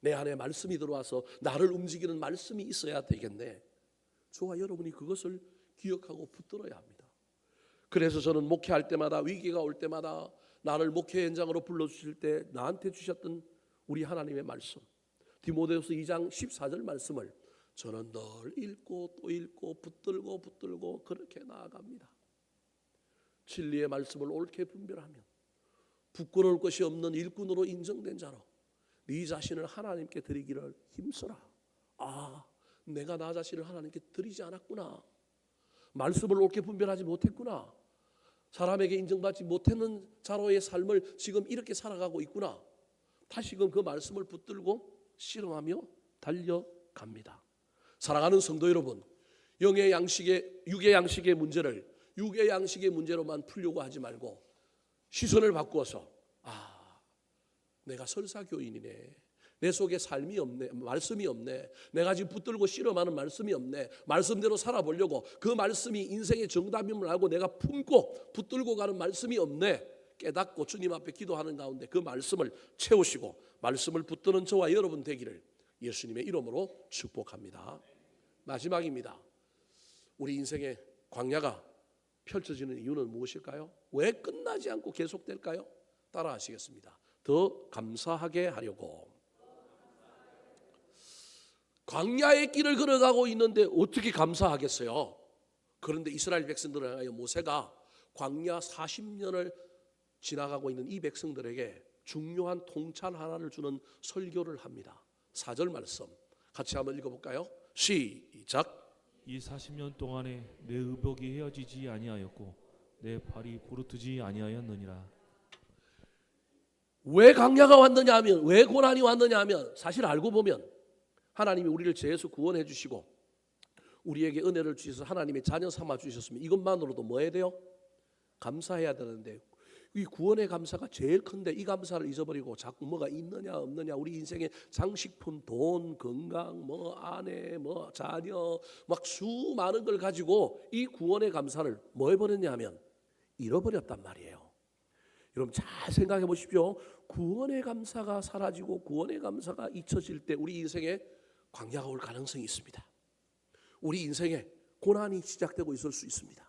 내 안에 말씀이 들어와서 나를 움직이는 말씀이 있어야 되겠네, 저와 여러분이 그것을 기억하고 붙들어야 합니다. 그래서 저는 목회할 때마다 위기가 올 때마다 나를 목회 현장으로 불러주실 때 나한테 주셨던 우리 하나님의 말씀 디모데후서 2장 14절 말씀을 저는 늘 읽고 또 읽고 붙들고 그렇게 나아갑니다. 진리의 말씀을 옳게 분별하면 부끄러울 것이 없는 일꾼으로 인정된 자로 네 자신을 하나님께 드리기를 힘써라. 아, 내가 나 자신을 하나님께 드리지 않았구나. 말씀을 옳게 분별하지 못했구나. 사람에게 인정받지 못했는 자로의 삶을 지금 이렇게 살아가고 있구나. 다시금 그 말씀을 붙들고 실험하며 달려갑니다. 사랑하는 성도 여러분, 영의 양식의 육의 양식의 문제를 육의 양식의 문제로만 풀려고 하지 말고 시선을 바꾸어서 아, 내가 설사교인이네, 내 속에 삶이 없네, 말씀이 없네, 내가 지금 붙들고 씨름하는 말씀이 없네, 말씀대로 살아보려고 그 말씀이 인생의 정답임을 알고 내가 품고 붙들고 가는 말씀이 없네, 깨닫고 주님 앞에 기도하는 가운데 그 말씀을 채우시고 말씀을 붙드는 저와 여러분 되기를 예수님의 이름으로 축복합니다. 마지막입니다. 우리 인생의 광야가 펼쳐지는 이유는 무엇일까요? 왜 끝나지 않고 계속될까요? 따라 하시겠습니다. 더 감사하게 하려고. 광야의 길을 걸어가고 있는데 어떻게 감사하겠어요? 그런데 이스라엘 백성들을 향하여 모세가 광야 40년을 지나가고 있는 이 백성들에게 중요한 통찰 하나를 주는 설교를 합니다. 4절 말씀 같이 한번 읽어볼까요? 시작. 이 40년 동안에 내 의복이 헤어지지 아니하였고 내 발이 부르트지 아니하였느니라. 왜 광야가 왔느냐 하면, 왜 고난이 왔느냐 하면, 사실 알고 보면 하나님이 우리를 죄에서 구원해 주시고 우리에게 은혜를 주셔서 하나님의 자녀 삼아 주셨으면 이것만으로도 뭐 해야 돼요? 감사해야 되는데 이 구원의 감사가 제일 큰데 이 감사를 잊어버리고 자꾸 뭐가 있느냐 없느냐, 우리 인생의 장식품, 돈, 건강, 뭐 아내, 뭐 자녀, 막 수많은 걸 가지고 이 구원의 감사를 뭐 해버렸냐 하면 잃어버렸단 말이에요. 여러분 잘 생각해 보십시오. 구원의 감사가 사라지고 구원의 감사가 잊혀질 때 우리 인생에 광야가 올 가능성이 있습니다. 우리 인생에 고난이 시작되고 있을 수 있습니다.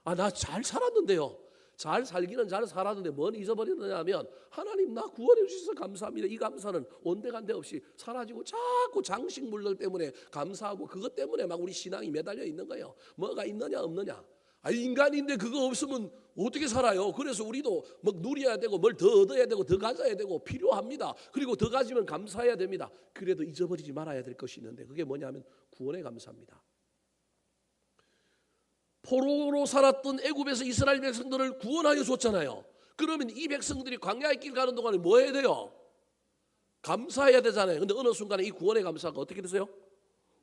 아, 나 잘 살았는데요. 잘 살기는 잘 살았는데 뭘 잊어버렸느냐 하면 하나님 나 구원해 주셔서 감사합니다. 이 감사는 온데간데 없이 사라지고 자꾸 장식물들 때문에 감사하고 그것 때문에 막 우리 신앙이 매달려 있는 거예요. 뭐가 있느냐 없느냐. 아, 인간인데 그거 없으면 어떻게 살아요? 그래서 우리도 뭐 누려야 되고 뭘 더 얻어야 되고 더 가져야 되고 필요합니다. 그리고 더 가지면 감사해야 됩니다. 그래도 잊어버리지 말아야 될 것이 있는데 그게 뭐냐면 구원의 감사입니다. 포로로 살았던 애굽에서 이스라엘 백성들을 구원하여 줬잖아요. 그러면 이 백성들이 광야의 길 가는 동안에 뭐 해야 돼요? 감사해야 되잖아요. 근데 어느 순간에 이 구원의 감사가 어떻게 됐어요?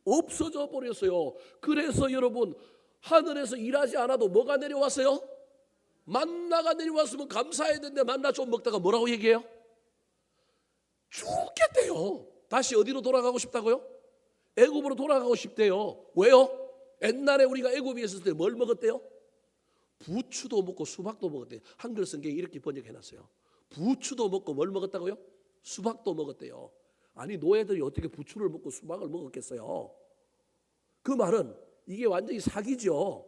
없어져 버렸어요. 그래서 여러분 하늘에서 일하지 않아도 뭐가 내려왔어요? 만나가 내려왔으면 감사해야 되는데 만나 좀 먹다가 뭐라고 얘기해요? 죽겠대요. 다시 어디로 돌아가고 싶다고요? 애굽으로 돌아가고 싶대요. 왜요? 옛날에 우리가 애굽에 있을 때 뭘 먹었대요? 부추도 먹고 수박도 먹었대요. 한글 성경에 이렇게 번역해놨어요. 부추도 먹고 뭘 먹었다고요? 수박도 먹었대요. 아니 노예들이 어떻게 부추를 먹고 수박을 먹었겠어요? 그 말은 이게 완전히 사기죠.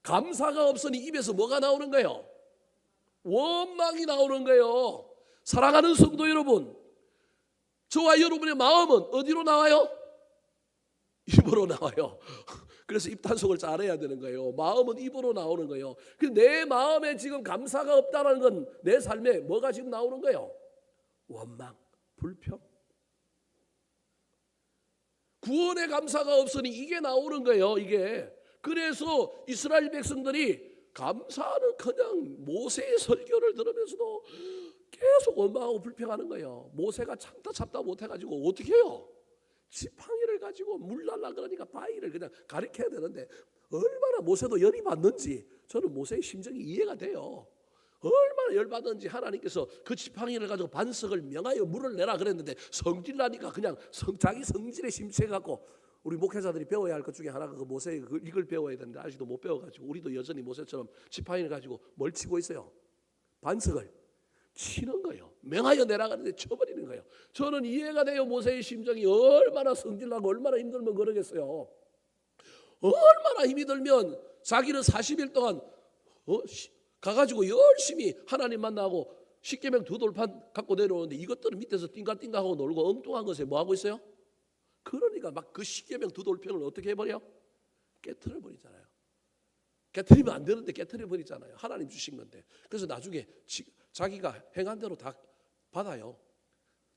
감사가 없으니 입에서 뭐가 나오는 거예요? 원망이 나오는 거예요. 사랑하는 성도 여러분, 저와 여러분의 마음은 어디로 나와요? 입으로 나와요. 그래서 입단속을 잘해야 되는 거예요. 마음은 입으로 나오는 거예요. 내 마음에 지금 감사가 없다는 건 내 삶에 뭐가 지금 나오는 거예요? 원망, 불평. 구원의 감사가 없으니 이게 나오는 거예요. 이게. 그래서 이스라엘 백성들이 감사는 그냥 모세의 설교를 들으면서도 계속 원망하고 불평하는 거예요. 모세가 참다 못해가지고 어떻게 해요? 지팡이를 가지고 물 날라 그러니까 바위를 그냥 가리켜야 되는데 얼마나 모세도 열이 받는지 저는 모세의 심정이 이해가 돼요. 얼마나 열받는지 하나님께서 그 지팡이를 가지고 반석을 명하여 물을 내라 그랬는데 성질나니까 그냥 자기 성질에 심취해갖고 우리 목회자들이 배워야 할 것 중에 하나가 그 모세의 이걸 배워야 되는데 아직도 못 배워가지고 우리도 여전히 모세처럼 지팡이를 가지고 뭘 치고 있어요? 반석을 치는 거예요. 명하여 내라가는데 쳐버리는 거예요. 저는 이해가 돼요. 모세의 심정이 얼마나 성질나고 얼마나 힘들면 그러겠어요. 얼마나 힘이 들면 자기는 40일 동안 가가지고 열심히 하나님 만나고 십계명 2돌판 갖고 내려오는데 이것들은 밑에서 띵가띵가하고 놀고 엉뚱한 것에 뭐하고 있어요? 그러니까 막 그 십계명 2돌편을 어떻게 해버려? 깨트려 버리잖아요. 깨트리면 안 되는데 깨트려 버리잖아요. 하나님 주신 건데. 그래서 나중에 자기가 행한 대로 다 받아요.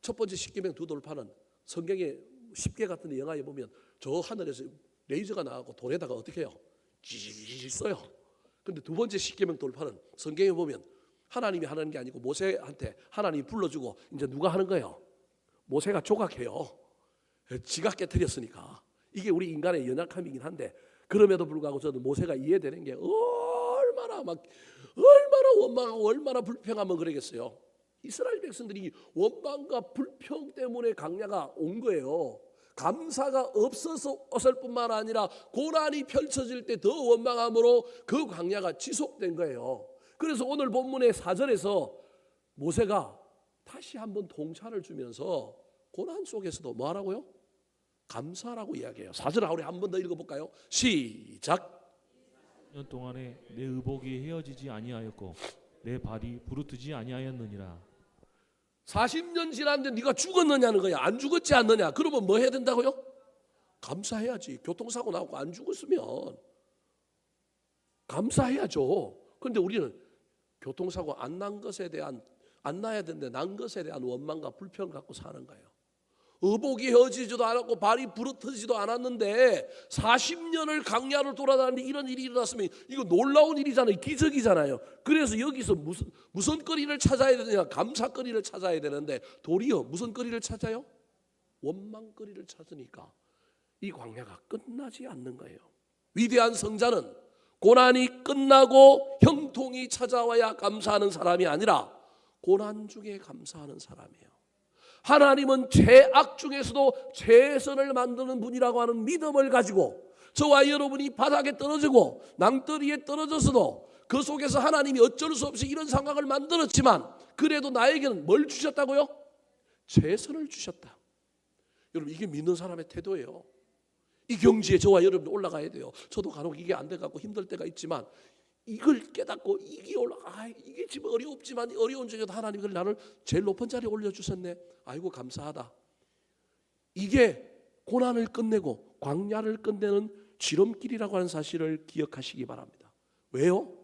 첫 번째 십계명 2돌판은 성경에 10개 같은 영화에 보면 저 하늘에서 레이저가 나가고 돌에다가 어떻게 해요? 찌질 써요. 근데 두 번째 십계명 돌판은 성경에 보면 하나님이 하는 게 아니고 모세한테 하나님이 불러주고 이제 누가 하는 거예요? 모세가 조각해요. 지가 깨트렸으니까. 이게 우리 인간의 연약함이긴 한데 그럼에도 불구하고 저는 모세가 이해되는 게 얼마나 원망하고 얼마나 불평하면 그러겠어요. 이스라엘 백성들이 원망과 불평 때문에 광야가 온 거예요. 감사가 없을 뿐만 아니라 고난이 펼쳐질 때 더 원망함으로 그 광야가 지속된 거예요. 그래서 오늘 본문의 4절에서 모세가 다시 한번 통찰을 주면서 고난 속에서도 뭐 하라고요? 감사라고 이야기해요. 4절 우리 한 번 더 읽어볼까요? 시작. 4년 동안에 내 의복이 헤어지지 아니하였고 내 발이 부르트지 아니하였느니라. 40년 지났는데 네가 죽었느냐는 거야. 안 죽었지 않느냐. 그러면 뭐 해야 된다고요? 감사해야지. 교통사고 나고 안 죽었으면 감사해야죠. 그런데 우리는 교통사고 안 난 것에 대한, 안 나야 되는데 난 것에 대한 원망과 불평을 갖고 사는 거예요. 의복이 헤어지지도 않았고 발이 부르트지도 않았는데 40년을 광야를 돌아다니는데 이런 일이 일어났으면 이거 놀라운 일이잖아요. 기적이잖아요. 그래서 여기서 무슨 거리를 찾아야 되느냐? 감사거리를 찾아야 되는데 도리어 무슨 거리를 찾아요? 원망거리를 찾으니까 이 광야가 끝나지 않는 거예요. 위대한 성자는 고난이 끝나고 형통이 찾아와야 감사하는 사람이 아니라 고난 중에 감사하는 사람이에요. 하나님은 죄악 중에서도 최선을 만드는 분이라고 하는 믿음을 가지고 저와 여러분이 바닥에 떨어지고 낭떠리에 떨어져서도 그 속에서 하나님이 어쩔 수 없이 이런 상황을 만들었지만 그래도 나에게는 뭘 주셨다고요? 최선을 주셨다. 여러분 이게 믿는 사람의 태도예요. 이 경지에 저와 여러분이 올라가야 돼요. 저도 간혹 이게 안 돼갖고 힘들 때가 있지만 이걸 깨닫고 이게 이게 지금 어렵지만 어려운 중에도 하나님이 나를 제일 높은 자리에 올려주셨네. 아이고 감사하다. 이게 고난을 끝내고 광야를 끝내는 지름길이라고 하는 사실을 기억하시기 바랍니다. 왜요?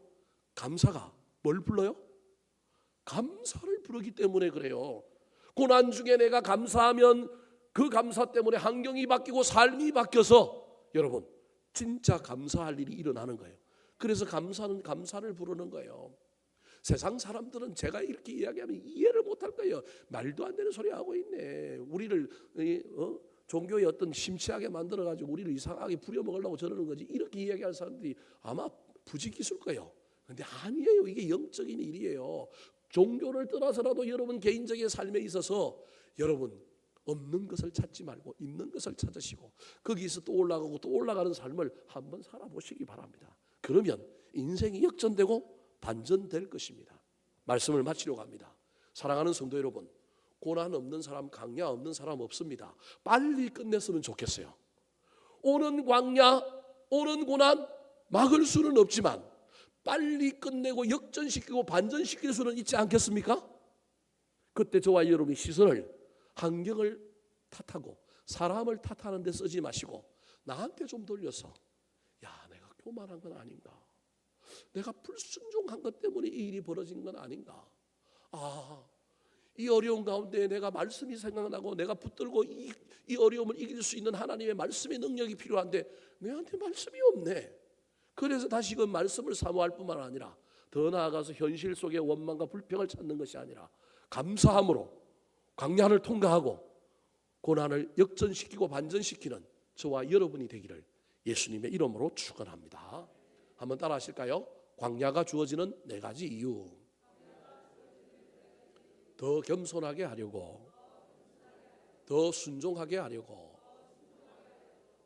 감사가 뭘 불러요? 감사를 부르기 때문에 그래요. 고난 중에 내가 감사하면 그 감사 때문에 환경이 바뀌고 삶이 바뀌어서 여러분 진짜 감사할 일이 일어나는 거예요. 그래서 감사를 부르는 거예요. 세상 사람들은 제가 이렇게 이야기하면 이해를 못할 거예요. 말도 안 되는 소리 하고 있네. 우리를 종교의 어떤 심취하게 만들어가지고 우리를 이상하게 부려먹으려고 저러는 거지. 이렇게 이야기하는 사람들이 아마 부지기수일 거예요. 그런데 아니에요. 이게 영적인 일이에요. 종교를 떠나서라도 여러분 개인적인 삶에 있어서 여러분 없는 것을 찾지 말고 있는 것을 찾으시고 거기서 또 올라가고 또 올라가는 삶을 한번 살아보시기 바랍니다. 그러면 인생이 역전되고 반전될 것입니다. 말씀을 마치려고 합니다. 사랑하는 성도 여러분, 고난 없는 사람, 광야 없는 사람 없습니다. 빨리 끝냈으면 좋겠어요. 오는 광야, 오는 고난 막을 수는 없지만 빨리 끝내고 역전시키고 반전시킬 수는 있지 않겠습니까? 그때 저와 여러분이 시선을 환경을 탓하고 사람을 탓하는 데 쓰지 마시고 나한테 좀 돌려서 내가 교만한 건 아닌가? 내가 불순종한 것 때문에 이 일이 벌어진 건 아닌가? 이 어려운 가운데 내가 말씀이 생각나고 내가 붙들고 이 어려움을 이길 수 있는 하나님의 말씀의 능력이 필요한데 내한테 말씀이 없네. 그래서 다시금 말씀을 사모할 뿐만 아니라 더 나아가서 현실 속의 원망과 불평을 찾는 것이 아니라 감사함으로 광야를 통과하고 고난을 역전시키고 반전시키는 저와 여러분이 되기를 예수님의 이름으로 축원합니다. 한번 따라 하실까요? 광야가 주어지는 4가지 이유. 더 겸손하게 하려고, 더 순종하게 하려고,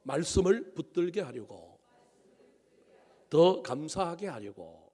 말씀을 붙들게 하려고, 더 감사하게 하려고,